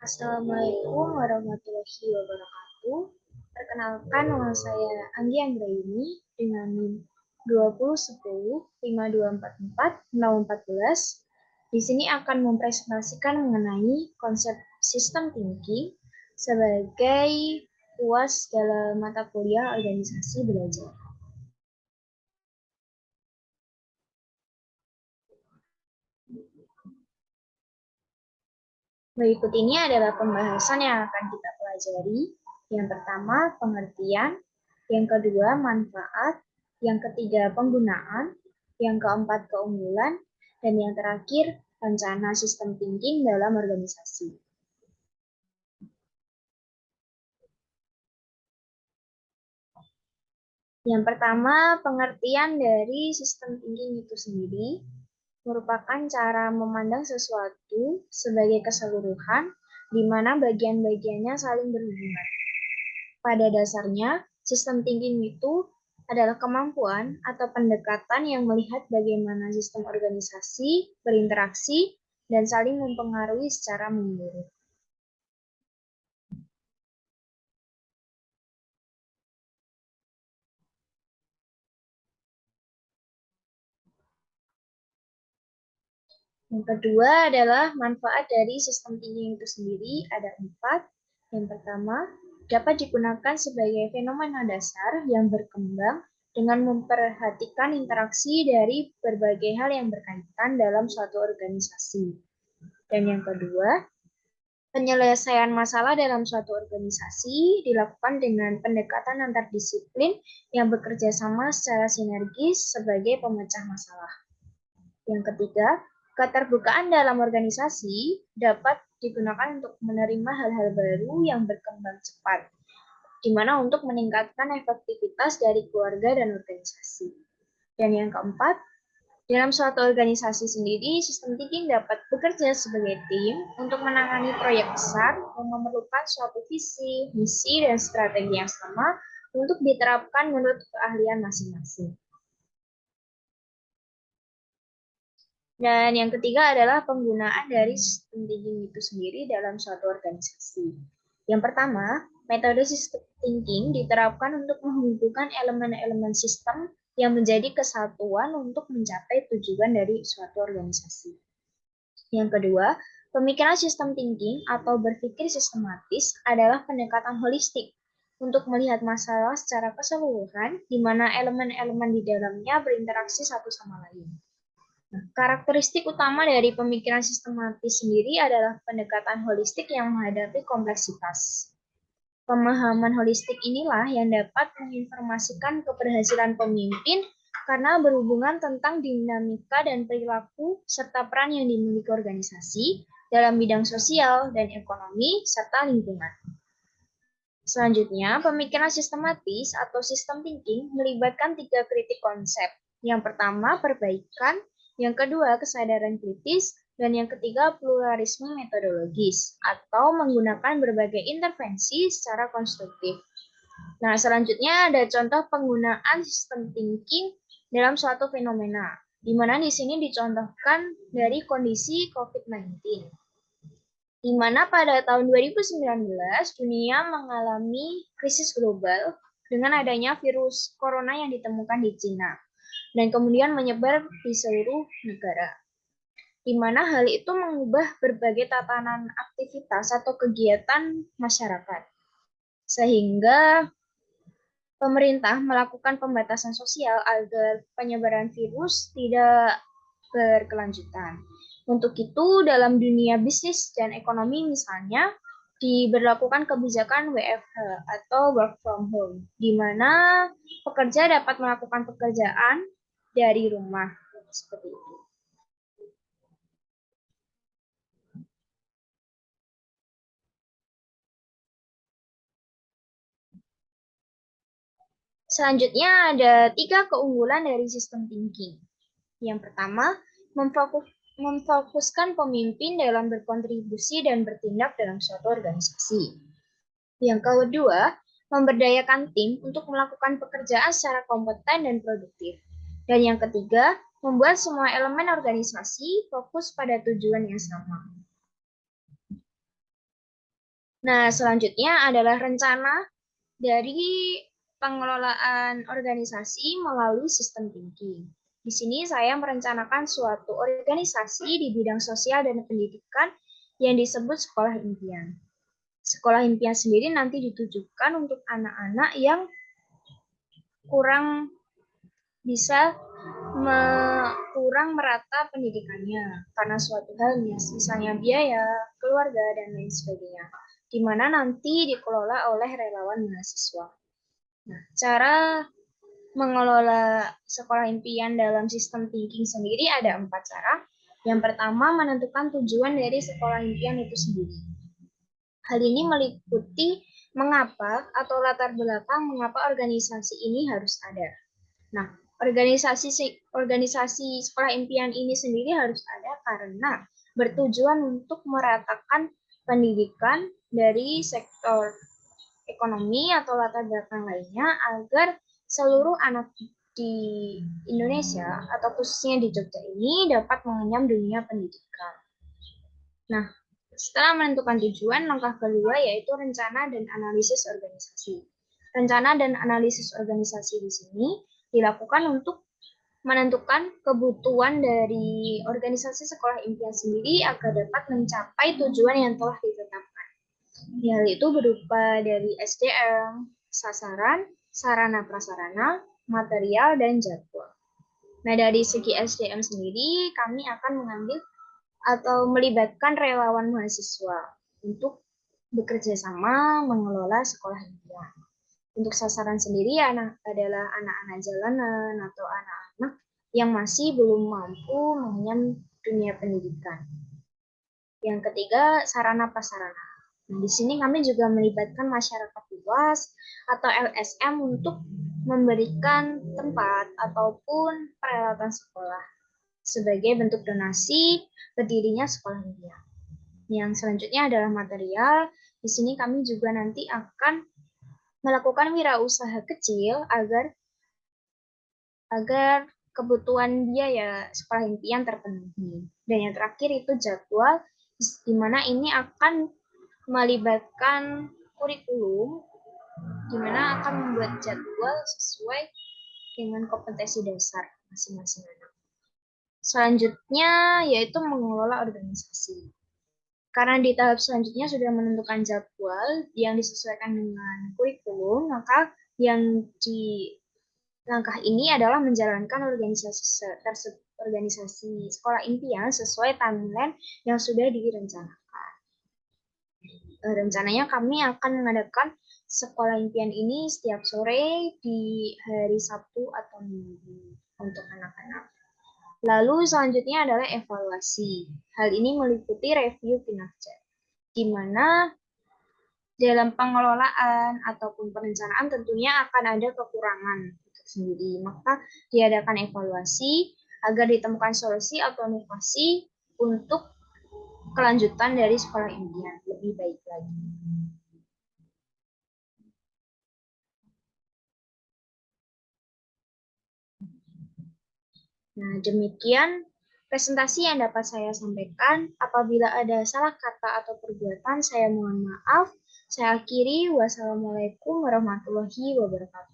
Assalamualaikum warahmatullahi wabarakatuh. Perkenalkan, nama saya Anggi Anggraini dengan NIM 20105244 Di sini akan mempresentasikan mengenai konsep sistem thinking sebagai UAS dalam mata kuliah organisasi belajar. Berikut ini adalah pembahasan yang akan kita pelajari. Yang pertama, pengertian. Yang kedua, manfaat. Yang ketiga, penggunaan. Yang keempat, keunggulan. Dan yang terakhir, rencana sistem thinking dalam organisasi. Yang pertama, pengertian dari sistem thinking itu sendiri merupakan cara memandang sesuatu sebagai keseluruhan di mana bagian-bagiannya saling berhubungan. Pada dasarnya, sistem thinking itu adalah kemampuan atau pendekatan yang melihat bagaimana sistem organisasi berinteraksi dan saling mempengaruhi secara menyeluruh. Yang kedua adalah manfaat dari sistem thinking itu sendiri, ada 4. Yang pertama, dapat digunakan sebagai fenomena dasar yang berkembang dengan memperhatikan interaksi dari berbagai hal yang berkaitan dalam suatu organisasi. Dan yang kedua, penyelesaian masalah dalam suatu organisasi dilakukan dengan pendekatan antar disiplin yang bekerja sama secara sinergis sebagai pemecah masalah. Yang ketiga, keterbukaan dalam organisasi dapat digunakan untuk menerima hal-hal baru yang berkembang cepat, di mana untuk meningkatkan efektivitas dari keluarga dan organisasi. Dan yang keempat, dalam suatu organisasi sendiri, sistem thinking dapat bekerja sebagai tim untuk menangani proyek besar yang memerlukan suatu visi, misi, dan strategi yang sama untuk diterapkan menurut keahlian masing-masing. Dan yang ketiga adalah penggunaan dari sistem thinking itu sendiri dalam suatu organisasi. Yang pertama, metode sistem thinking diterapkan untuk menghubungkan elemen-elemen sistem yang menjadi kesatuan untuk mencapai tujuan dari suatu organisasi. Yang kedua, pemikiran sistem thinking atau berpikir sistematis adalah pendekatan holistik untuk melihat masalah secara keseluruhan, di mana elemen-elemen di dalamnya berinteraksi satu sama lain. Karakteristik utama dari pemikiran sistematis sendiri adalah pendekatan holistik yang menghadapi kompleksitas. Pemahaman holistik inilah yang dapat menginformasikan keberhasilan pemimpin karena berhubungan tentang dinamika dan perilaku serta peran yang dimiliki organisasi dalam bidang sosial dan ekonomi serta lingkungan. Selanjutnya, pemikiran sistematis atau system thinking melibatkan 3 kritik konsep. Yang pertama, perbaikan, yang kedua, kesadaran kritis, dan yang ketiga, pluralisme metodologis, atau menggunakan berbagai intervensi secara konstruktif. Nah, selanjutnya ada contoh penggunaan sistem thinking dalam suatu fenomena, di mana di sini dicontohkan dari kondisi COVID-19. Di mana pada tahun 2019 dunia mengalami krisis global dengan adanya virus corona yang ditemukan di Cina dan kemudian menyebar di seluruh negara. Di mana hal itu mengubah berbagai tatanan aktivitas atau kegiatan masyarakat. Sehingga pemerintah melakukan pembatasan sosial agar penyebaran virus tidak berkelanjutan. Untuk itu, dalam dunia bisnis dan ekonomi misalnya, diberlakukan kebijakan WFH atau work from home, di mana pekerja dapat melakukan pekerjaan dari rumah. Seperti itu. Selanjutnya ada 3 keunggulan dari sistem thinking. Yang pertama, memfokuskan pemimpin dalam berkontribusi dan bertindak dalam suatu organisasi. Yang kedua, memberdayakan tim untuk melakukan pekerjaan secara kompeten dan produktif. Dan yang ketiga, membuat semua elemen organisasi fokus pada tujuan yang sama. Nah, selanjutnya adalah rencana dari pengelolaan organisasi melalui sistem thinking. Di sini saya merencanakan suatu organisasi di bidang sosial dan pendidikan yang disebut sekolah impian. Sekolah impian sendiri nanti ditujukan untuk anak-anak yang kurang bisa kurang merata pendidikannya karena suatu hal misalnya biaya, keluarga, dan lain sebagainya, di mana nanti dikelola oleh relawan mahasiswa. Nah, cara mengelola sekolah impian dalam sistem thinking sendiri ada 4 cara. Yang pertama, menentukan tujuan dari sekolah impian itu sendiri. Hal ini meliputi mengapa atau latar belakang mengapa organisasi ini harus ada. Nah, organisasi sekolah impian ini sendiri harus ada karena bertujuan untuk meratakan pendidikan dari sektor ekonomi atau latar belakang lainnya agar seluruh anak di Indonesia atau khususnya di Jogja ini dapat mengenyam dunia pendidikan. Nah, setelah menentukan tujuan, langkah kedua yaitu rencana dan analisis organisasi. Rencana dan analisis organisasi di sini dilakukan untuk menentukan kebutuhan dari organisasi sekolah impian sendiri agar dapat mencapai tujuan yang telah ditetapkan. Hal itu berupa dari SDM, sasaran, sarana prasarana, material, dan jadwal. Nah, dari segi SDM sendiri, kami akan mengambil atau melibatkan relawan mahasiswa untuk bekerja sama mengelola sekolah impian. Untuk sasaran sendiri adalah anak-anak jalanan atau anak-anak yang masih belum mampu mengenyam dunia pendidikan. Yang ketiga, sarana prasarana. Nah, di sini kami juga melibatkan masyarakat luas atau LSM untuk memberikan tempat ataupun peralatan sekolah sebagai bentuk donasi berdirinya sekolah impian. Yang selanjutnya adalah material. Di sini kami juga nanti akan melakukan wirausaha kecil agar agar kebutuhan biaya sekolah impian terpenuhi. Dan yang terakhir itu jadwal, di mana ini akan melibatkan kurikulum, di mana akan membuat jadwal sesuai dengan kompetensi dasar masing-masing anak. Selanjutnya yaitu mengelola organisasi. Karena di tahap selanjutnya sudah menentukan jadwal yang disesuaikan dengan kurikulum, maka yang di langkah ini adalah menjalankan organisasi sekolah impian sesuai timeline yang sudah direncanakan. Rencananya kami akan mengadakan sekolah impian ini setiap sore di hari Sabtu atau Minggu untuk anak-anak. Lalu selanjutnya adalah evaluasi. Hal ini meliputi review kinerja, di mana dalam pengelolaan ataupun perencanaan tentunya akan ada kekurangan sendiri. Maka diadakan evaluasi agar ditemukan solusi atau inovasi untuk kelanjutan dari sekolah impian lebih baik lagi. Nah, demikian presentasi yang dapat saya sampaikan. Apabila ada salah kata atau perbuatan, saya mohon maaf. Saya akhiri. Wassalamualaikum warahmatullahi wabarakatuh.